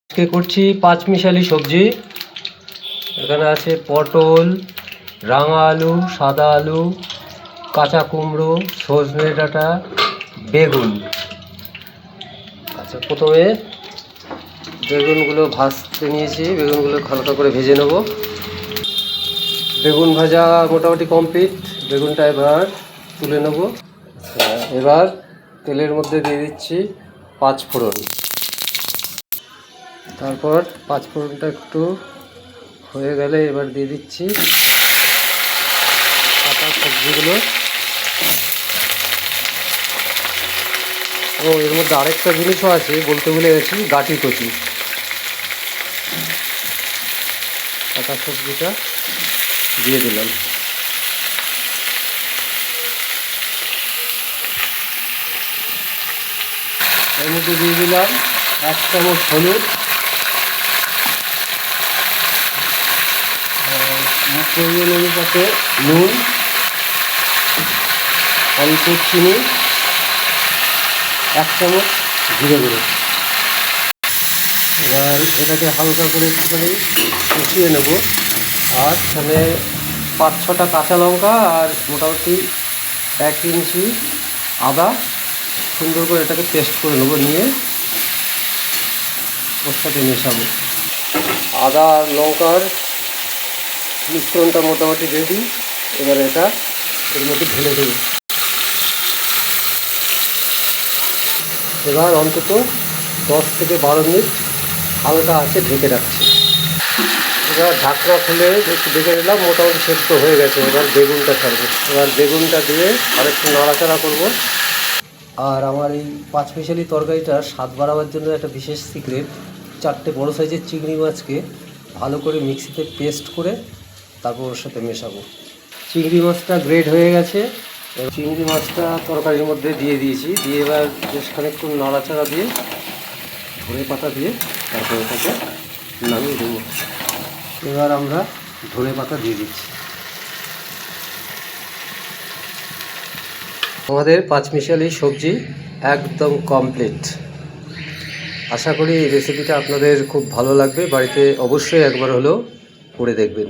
আজকে করছি পাঁচমিশালি সবজি। এখানে আছে পটল, রাঙা আলু, সাদা আলু, কাঁচা কুমড়ো, সজনে ডাঁটা, বেগুন। আচ্ছা, প্রথমে বেগুনগুলো ভাজতে নিয়েছি। বেগুনগুলো হালকা করে ভেজে নেব। বেগুন ভাজা মোটামুটি কমপ্লিট। বেগুনটা এবার তুলে নেব। এবার তেলের মধ্যে দিয়ে দিচ্ছি পাঁচফোড়ন। তারপর পাঁচফোড়নটা একটু হয়ে গেলে এবার দিয়ে দিচ্ছি কাঁচা সবজিগুলো। ও, এর মধ্যে আরেকটা জিনিসও আছে, বলতে ভুলে গেছি, গাঁটি কচি। কাঁচা সবজিটা দিয়ে দিলাম। এর মধ্যে দিয়ে দিলাম 1 চামচ হলুদ, প্রয়োজন অনুপাতে নুন, অল্প চিনি, 1 চামচ জিরে গুঁড়ো। এবার এটাকে হালকা করে একটুখানি কষিয়ে নেব। আর এখানে 5-6টা কাঁচা লঙ্কা আর মোটামুটি 1 ইঞ্চি আদা সুন্দর করে এটাকে পেস্ট করে নেবো, নিয়ে ওর সাথে মেশাবো। আদা আর লঙ্কার মিশ্রণটা মোটামুটি রেডি। এবার এটা এর মধ্যে ঢেলে দেবো। এবার অন্তত 10 থেকে 12 মিনিট হালকা আছে ঢেকে রাখছি। এবার ঢাকনা খুলে একটু দেখে নিলাম, মোটামুটি সেদ্ধ হয়ে গেছে। এবার বেগুনটা ছাড়বো। এবার বেগুনটা দিয়ে আরেকটু নাড়াচাড়া করব। আর আমার এই পাঁচমিশালি তরকারিটার স্বাদ বাড়াবার জন্য একটা বিশেষ সিক্রেট, 4টে বড় সাইজের চিংড়ি মাছকে ভালো করে মিক্সিতে পেস্ট করে তারপর ওর সাথে মেশাবো। চিংড়ি মাছটা গ্রেড হয়ে গেছে। এবার চিংড়ি মাছটা তরকারির মধ্যে দিয়ে দিয়েছি। দিয়ে এবার বেশ খানিকক্ষণ নাড়াচাড়া দিয়ে ধনে পাতা দিয়ে তারপর এটাকে নামিয়ে দেবো। এবার আমরা ধনে পাতা দিয়ে দিচ্ছি। আমাদের পাঁচমিশালি সবজি একদম কমপ্লিট। আশা করি এই রেসিপিটা আপনাদের খুব ভালো লাগবে। বাড়িতে অবশ্যই একবার হলেও করে দেখবেন।